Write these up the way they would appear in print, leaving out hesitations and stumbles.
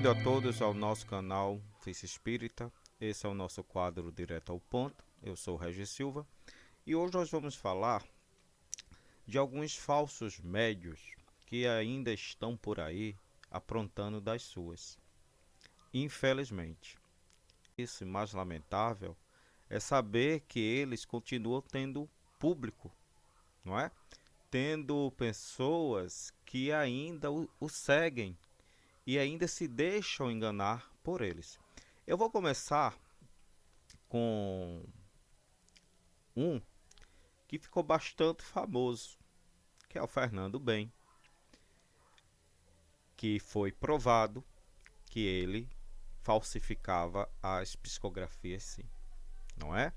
Bem-vindo a todos ao nosso canal Face Espírita. Esse é o nosso quadro Direto ao Ponto. Eu sou o Regis Silva e hoje nós vamos falar de alguns falsos médios que ainda estão por aí aprontando das suas. Infelizmente, isso mais lamentável é saber que eles continuam tendo público, não é? Tendo pessoas que ainda o seguem e ainda se deixam enganar por eles. Eu vou começar com um que ficou bastante famoso, que é o Fernando Bem, que foi provado que ele falsificava as psicografias, sim, não é?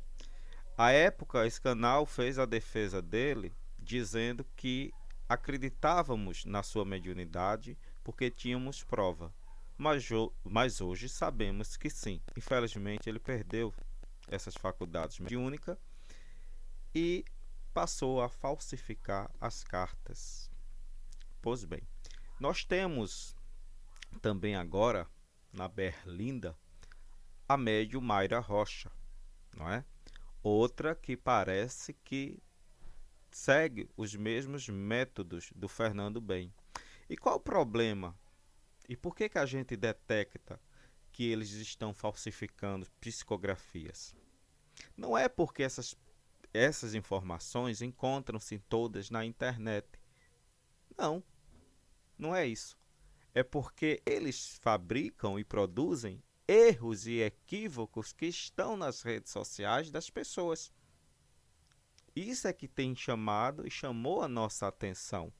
À época, esse canal fez a defesa dele, dizendo que acreditávamos na sua mediunidade porque tínhamos prova. Mas hoje sabemos que sim. Infelizmente, ele perdeu essas faculdades mediúnicas e passou a falsificar as cartas. Pois bem, nós temos também agora, na Berlinda, a médium Mayra Rocha, não é? Outra que parece que segue os mesmos métodos do Fernando Bem. E qual o problema? E por que a gente detecta que eles estão falsificando psicografias? Não é porque essas informações encontram-se todas na internet. Não, não é isso. É porque eles fabricam e produzem erros e equívocos que estão nas redes sociais das pessoas. Isso é que tem chamado e chamou a nossa atenção,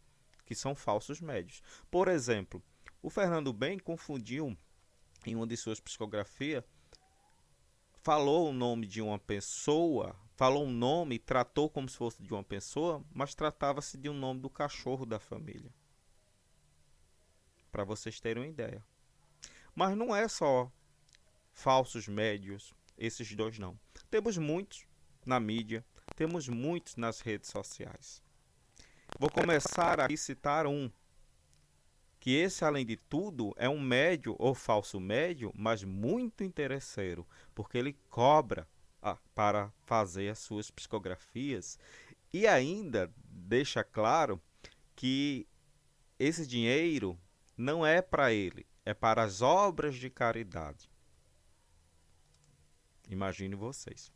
que são falsos médios. Por exemplo, o Fernando Bem confundiu em uma de suas psicografias, falou o nome de uma pessoa, falou um nome, tratou como se fosse de uma pessoa, mas tratava-se de um nome do cachorro da família. Para vocês terem uma ideia. Mas não é só falsos médios, esses dois não. Temos muitos na mídia, temos muitos nas redes sociais. Vou começar a citar um, que esse, além de tudo, é um médio ou falso médio, mas muito interesseiro, porque ele cobra para fazer as suas psicografias e ainda deixa claro que esse dinheiro não é para ele, é para as obras de caridade. Imagine vocês.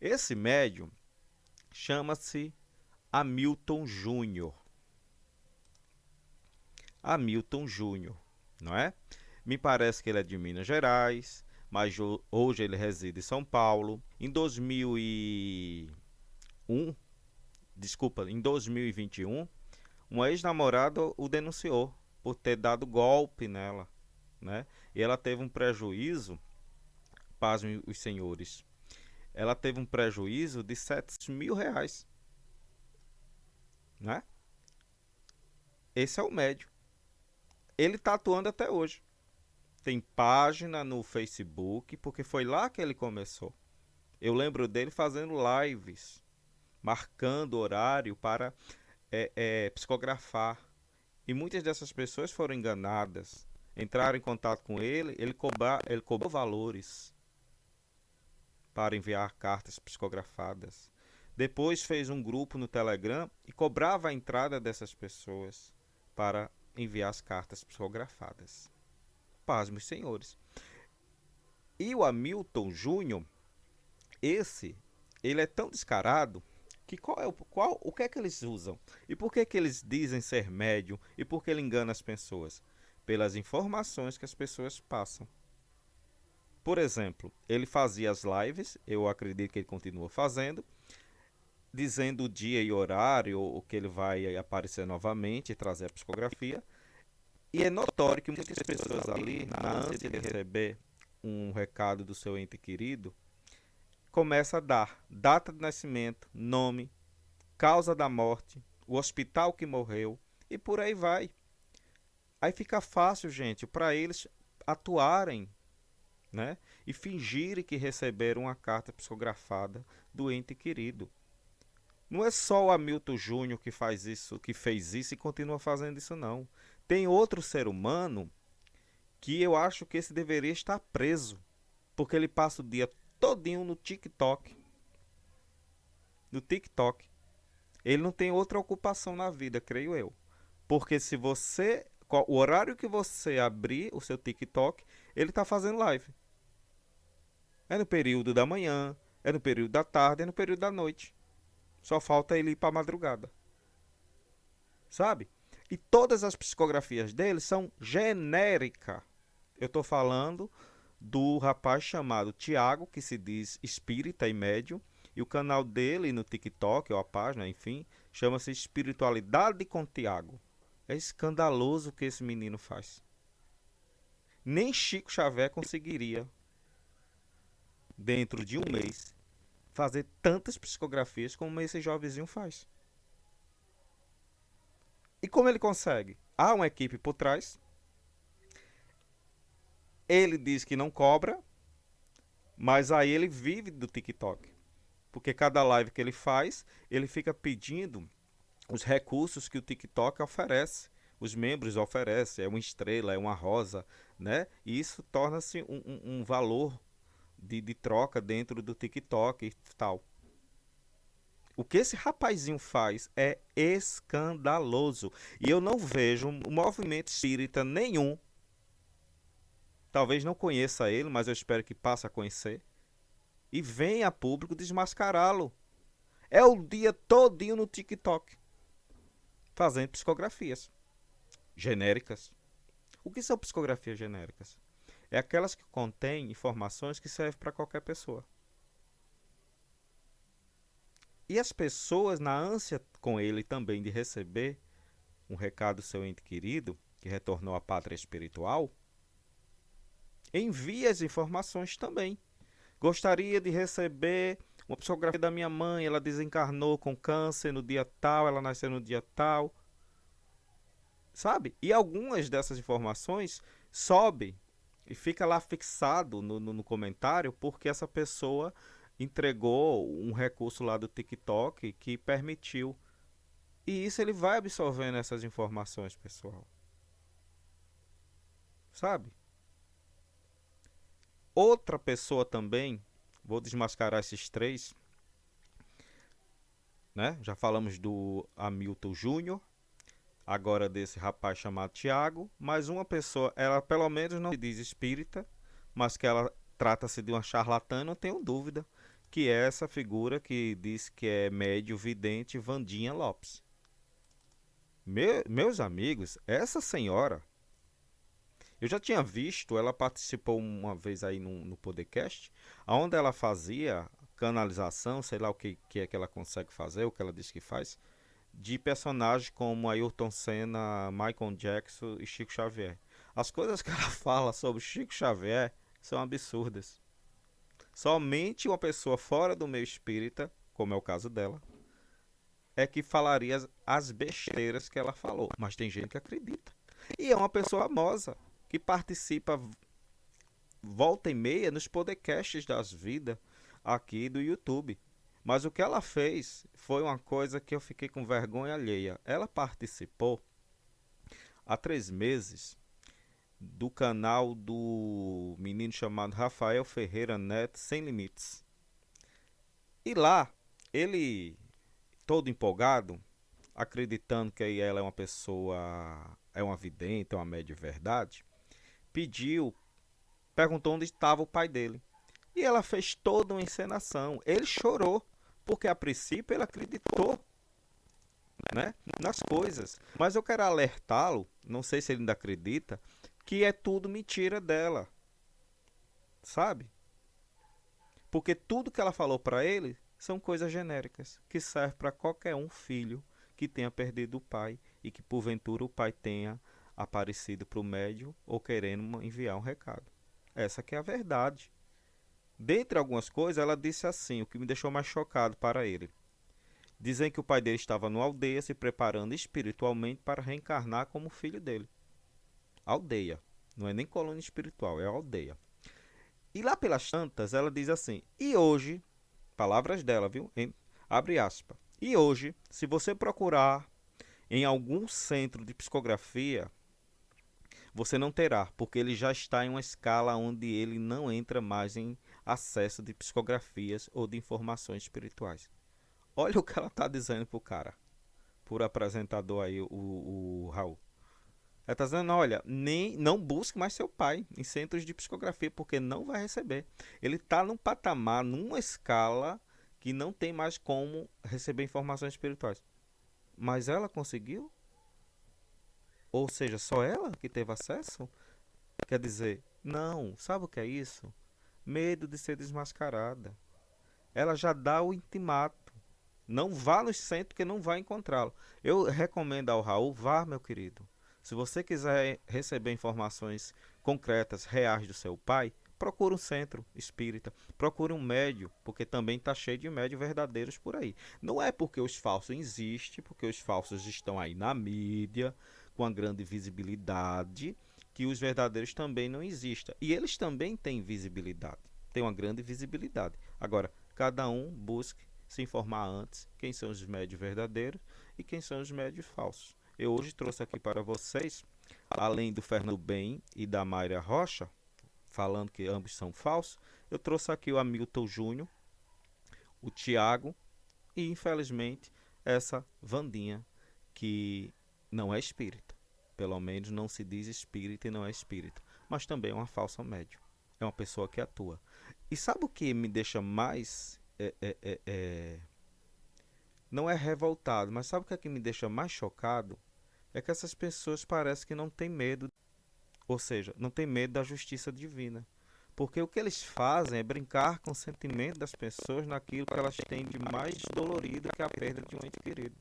Esse médium chama-se Hamilton Júnior. Hamilton Júnior, não é? Me parece que ele é de Minas Gerais, mas hoje ele reside em São Paulo. Em 2021, uma ex-namorada o denunciou por ter dado golpe nela, né? E ela teve um prejuízo, pasmem os senhores, ela teve um prejuízo de R$ 700.000, né? Esse é o médio. Ele está atuando até hoje. Tem página no Facebook, porque foi lá que ele começou. Eu lembro dele fazendo lives, marcando horário para psicografar. E muitas dessas pessoas foram enganadas. Entraram em contato com ele, ele cobrou valores para enviar cartas psicografadas. Depois fez um grupo no Telegram e cobrava a entrada dessas pessoas para enviar as cartas psicografadas. Pasmem, senhores. E o Hamilton Júnior, ele é tão descarado que o que é que eles usam? E por que eles dizem ser médium? E por que ele engana as pessoas? Pelas informações que as pessoas passam. Por exemplo, ele fazia as lives, eu acredito que ele continua fazendo, dizendo o dia e horário, o que ele vai aparecer novamente e trazer a psicografia. E é notório que muitas pessoas ali, na ânsia de receber um recado do seu ente querido, começa a dar data de nascimento, nome, causa da morte, o hospital que morreu e por aí vai. Aí fica fácil, gente, para eles atuarem, né? E fingirem que receberam uma carta psicografada do ente querido. Não é só o Hamilton Júnior que fez isso e continua fazendo isso, não. Tem outro ser humano que eu acho que esse deveria estar preso, porque ele passa o dia todinho no TikTok. No TikTok. Ele não tem outra ocupação na vida, creio eu. Porque se você, o horário que você abrir o seu TikTok, ele está fazendo live. É no período da manhã, é no período da tarde, é no período da noite. Só falta ele ir para a madrugada. Sabe? E todas as psicografias dele são genéricas. Eu estou falando do rapaz chamado Tiago, que se diz espírita e médium, e o canal dele no TikTok, ou a página, enfim, chama-se Espiritualidade com Tiago. É escandaloso o que esse menino faz. Nem Chico Xavier conseguiria, dentro de um mês, fazer tantas psicografias como esse jovenzinho faz. E como ele consegue? Há uma equipe por trás. Ele diz que não cobra, mas aí ele vive do TikTok. Porque cada live que ele faz, ele fica pedindo os recursos que o TikTok oferece. Os membros oferecem, é uma estrela, é uma rosa, né? E isso torna-se um valor de troca dentro do TikTok e tal. O que esse rapazinho faz é escandaloso. E eu não vejo um movimento espírita nenhum. Talvez não conheça ele, mas eu espero que passe a conhecer. E venha a público desmascará-lo. É o dia todinho no TikTok. Fazendo psicografias genéricas. O que são psicografias genéricas? É aquelas que contêm informações que servem para qualquer pessoa. E as pessoas, na ânsia com ele também de receber um recado do seu ente querido, que retornou à pátria espiritual, envia as informações também. Gostaria de receber uma psicografia da minha mãe, ela desencarnou com câncer no dia tal, ela nasceu no dia tal. Sabe? E algumas dessas informações sobem e fica lá fixado no comentário porque essa pessoa entregou um recurso lá do TikTok que permitiu. E isso ele vai absorvendo essas informações, pessoal. Sabe? Outra pessoa também, vou desmascarar esses três, né? Já falamos do Hamilton Júnior, agora desse rapaz chamado Tiago, mas uma pessoa, ela pelo menos não se diz espírita, mas que ela trata-se de uma charlatã, não tenho dúvida, que é essa figura que diz que é médio vidente Vandinha Lopes. Meus amigos, essa senhora, eu já tinha visto, ela participou uma vez aí no podcast, onde ela fazia canalização, sei lá o que é que ela consegue fazer, o que ela diz que faz, de personagens como Ayrton Senna, Michael Jackson e Chico Xavier. As coisas que ela fala sobre Chico Xavier são absurdas. Somente uma pessoa fora do meio espírita, como é o caso dela, é que falaria as besteiras que ela falou. Mas tem gente que acredita. E é uma pessoa famosa, que participa volta e meia nos podcasts das vidas aqui do YouTube. Mas o que ela fez foi uma coisa que eu fiquei com vergonha alheia. Ela participou há 3 meses do canal do menino chamado Rafael Ferreira Neto Sem Limites. E lá, ele, todo empolgado, acreditando que ela é uma pessoa, é uma vidente, é uma média de verdade, perguntou onde estava o pai dele. E ela fez toda uma encenação. Ele chorou, porque a princípio ele acreditou, né, nas coisas. Mas eu quero alertá-lo, não sei se ele ainda acredita, que é tudo mentira dela. Sabe? Porque tudo que ela falou para ele são coisas genéricas, que servem para qualquer filho que tenha perdido o pai e que porventura o pai tenha aparecido para o médium ou querendo enviar um recado. Essa que é a verdade. Dentre algumas coisas, ela disse assim, o que me deixou mais chocado para ele. Dizem que o pai dele estava numa aldeia se preparando espiritualmente para reencarnar como filho dele. Aldeia. Não é nem colônia espiritual, é aldeia. E lá pelas tantas, ela diz assim, e hoje, palavras dela, viu? Abre aspas. E hoje, se você procurar em algum centro de psicografia, Você não terá, porque ele já está em uma escala onde ele não entra mais em acesso de psicografias ou de informações espirituais. Olha o que ela está dizendo pro cara, por apresentador aí, o Raul. Ela está dizendo, olha, nem, não busque mais seu pai em centros de psicografia, porque não vai receber. Ele está num patamar, numa escala que não tem mais como receber informações espirituais. Mas ela conseguiu? Ou seja, só ela que teve acesso? Quer dizer, não, sabe o que é isso? Medo de ser desmascarada. Ela já dá o intimato. Não vá no centro que não vai encontrá-lo. Eu recomendo ao Raul, vá, meu querido. Se você quiser receber informações concretas, reais do seu pai, procure um centro espírita, procure um médio, porque também está cheio de médios verdadeiros por aí. Não é porque os falsos existem, porque os falsos estão aí na mídia, com a grande visibilidade, que os verdadeiros também não existam. E eles também têm visibilidade, têm uma grande visibilidade. Agora, cada um busque se informar antes quem são os médios verdadeiros e quem são os médios falsos. Eu hoje trouxe aqui para vocês, além do Fernando Bem e da Mayra Rocha, falando que ambos são falsos, eu trouxe aqui o Hamilton Júnior, o Tiago e, infelizmente, essa Vandinha, que não é espírita. Pelo menos não se diz espírita e não é espírita. Mas também é uma falsa médium. É uma pessoa que atua. E sabe o que me deixa mais... não é revoltado, mas sabe o que é que me deixa mais chocado? É que essas pessoas parecem que não têm medo, ou seja, não têm medo da justiça divina. Porque o que eles fazem é brincar com o sentimento das pessoas naquilo que elas têm de mais dolorido que a perda de um ente querido.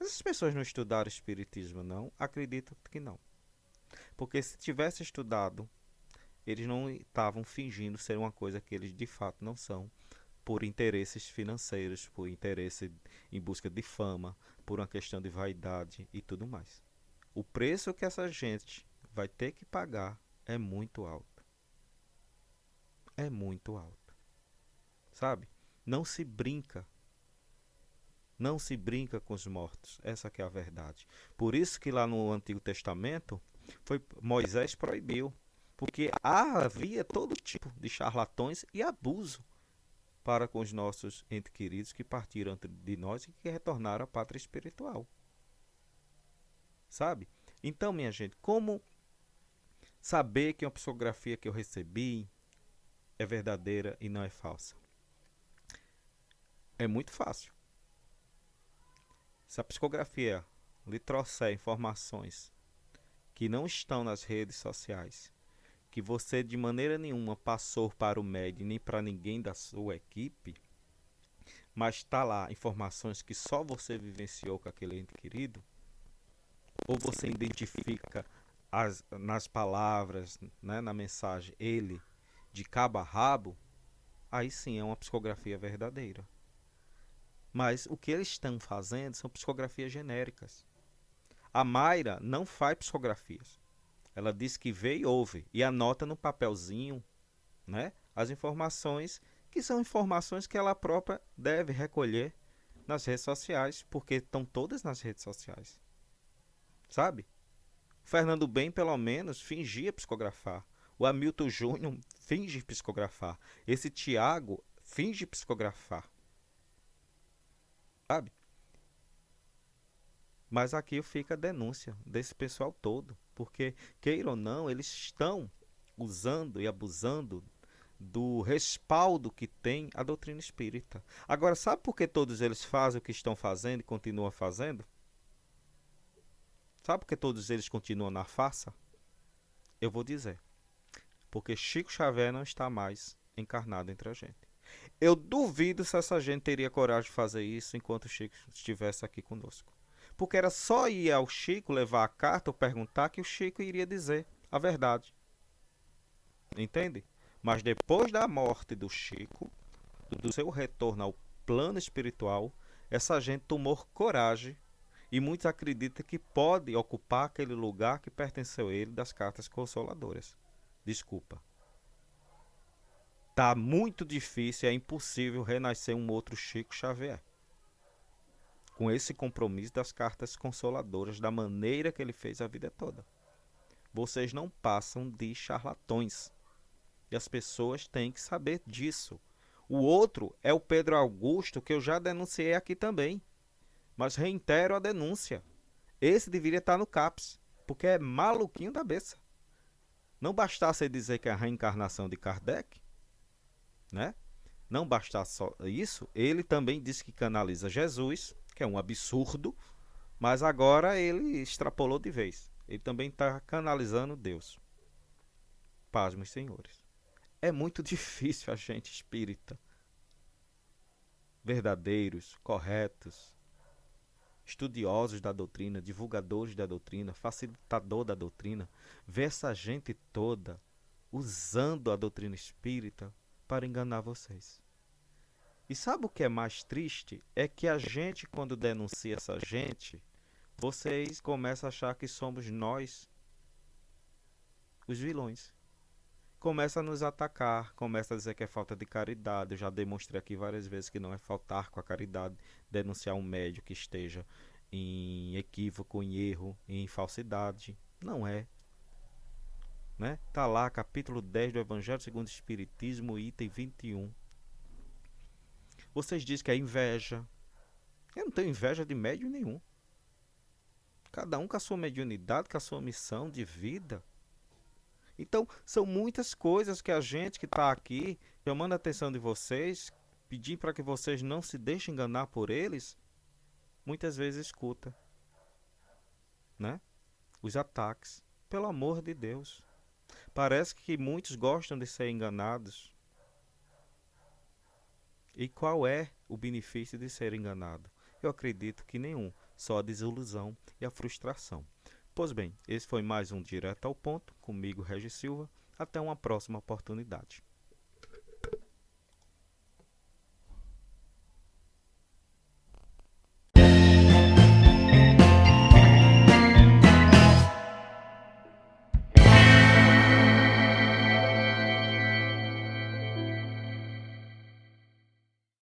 Essas pessoas não estudaram espiritismo, não? Acredito que não. Porque se tivessem estudado, eles não estavam fingindo ser uma coisa que eles de fato não são, por interesses financeiros, por interesse em busca de fama, por uma questão de vaidade e tudo mais. O preço que essa gente vai ter que pagar é muito alto. É muito alto. Sabe? Não se brinca. Não se brinca com os mortos. Essa que é a verdade. Por isso que lá no Antigo Testamento, Moisés proibiu. Porque havia todo tipo de charlatões e abuso para com os nossos entes queridos que partiram de nós e que retornaram à pátria espiritual. Sabe? Então, minha gente, como saber que uma psicografia que eu recebi é verdadeira e não é falsa? É muito fácil. Se a psicografia lhe trouxer informações que não estão nas redes sociais, que você de maneira nenhuma passou para o médium nem para ninguém da sua equipe, mas está lá informações que só você vivenciou com aquele ente querido, ou você identifica nas palavras, né, na mensagem, ele de cabo a rabo, aí sim é uma psicografia verdadeira. Mas o que eles estão fazendo são psicografias genéricas. A Mayra não faz psicografias. Ela diz que vê e ouve e anota no papelzinho, né, as informações que são informações que ela própria deve recolher nas redes sociais, porque estão todas nas redes sociais. Sabe? O Fernando Bem, pelo menos, fingia psicografar. O Hamilton Júnior finge psicografar. Esse Tiago finge psicografar. Sabe? Mas aqui fica a denúncia desse pessoal todo, porque, queira ou não, eles estão usando e abusando do respaldo que tem a doutrina espírita. Agora, sabe por que todos eles fazem o que estão fazendo e continuam fazendo? Sabe por que todos eles continuam na farsa? Eu vou dizer. Porque Chico Xavier não está mais encarnado entre a gente. Eu duvido se essa gente teria coragem de fazer isso enquanto o Chico estivesse aqui conosco. Porque era só ir ao Chico levar a carta ou perguntar que o Chico iria dizer a verdade. Entende? Mas depois da morte do Chico, do seu retorno ao plano espiritual, essa gente tomou coragem e muitos acreditam que pode ocupar aquele lugar que pertenceu a ele das cartas consoladoras. Desculpa. Tá muito difícil, é impossível renascer um outro Chico Xavier. Com esse compromisso das cartas consoladoras, da maneira que ele fez a vida toda. Vocês não passam de charlatões. E as pessoas têm que saber disso. O outro é o Pedro Augusto, que eu já denunciei aqui também. Mas reitero a denúncia. Esse deveria estar no CAPS, porque é maluquinho da beça. Não bastasse dizer que é a reencarnação de Kardec, né? Não bastasse só isso, ele também disse que canaliza Jesus, que é um absurdo, mas agora ele extrapolou de vez. Ele também está canalizando Deus. Paz, meus senhores. É muito difícil a gente espírita, verdadeiros, corretos, estudiosos da doutrina, divulgadores da doutrina, facilitador da doutrina, ver essa gente toda usando a doutrina espírita para enganar vocês. E sabe o que é mais triste? É que a gente, quando denuncia essa gente, vocês começam a achar que somos nós os vilões. Começa a nos atacar, começa a dizer que é falta de caridade. Eu já demonstrei aqui várias vezes que não é faltar com a caridade, denunciar um médium que esteja em equívoco, em erro, em falsidade. Não é. Né? Tá lá, capítulo 10 do Evangelho segundo o Espiritismo, item 21. Vocês dizem que é inveja. Eu não tenho inveja de médium nenhum. Cada um com a sua mediunidade, com a sua missão de vida. Então, são muitas coisas que a gente que está aqui, chamando a atenção de vocês, pedindo para que vocês não se deixem enganar por eles, muitas vezes escuta. Né? Os ataques. Pelo amor de Deus. Parece que muitos gostam de ser enganados. E qual é o benefício de ser enganado? Eu acredito que nenhum, só a desilusão e a frustração. Pois bem, esse foi mais um Direto ao Ponto, comigo, Regis Silva. Até uma próxima oportunidade.